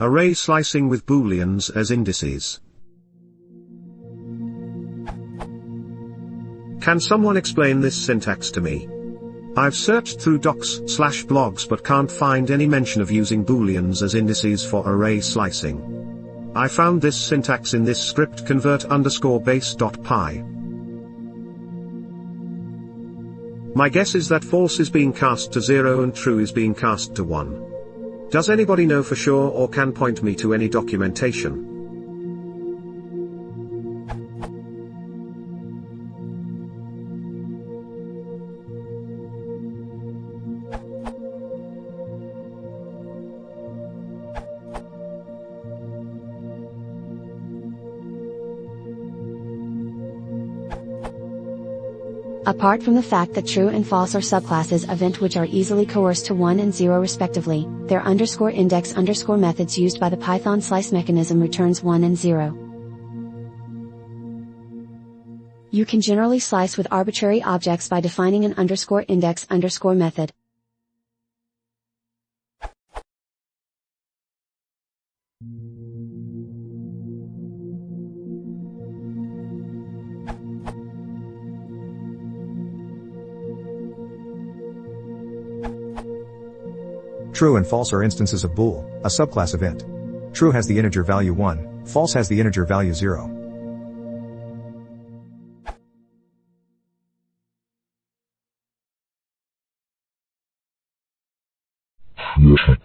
Array slicing with booleans as indices. Can someone explain this syntax to me? I've searched through docs/blogs but can't find any mention of using booleans as indices for array slicing. I found this syntax in this script convert_base.py. My guess is that false is being cast to 0 and true is being cast to 1. Does anybody know for sure or can point me to any documentation? Apart from the fact that true and false are subclasses of int which are easily coerced to 1 and 0 respectively, their _index_ methods used by the Python slice mechanism returns 1 and 0. You can generally slice with arbitrary objects by defining an _index_ method. True and false are instances of bool, a subclass of int. True has the integer value 1, false has the integer value 0. Yes.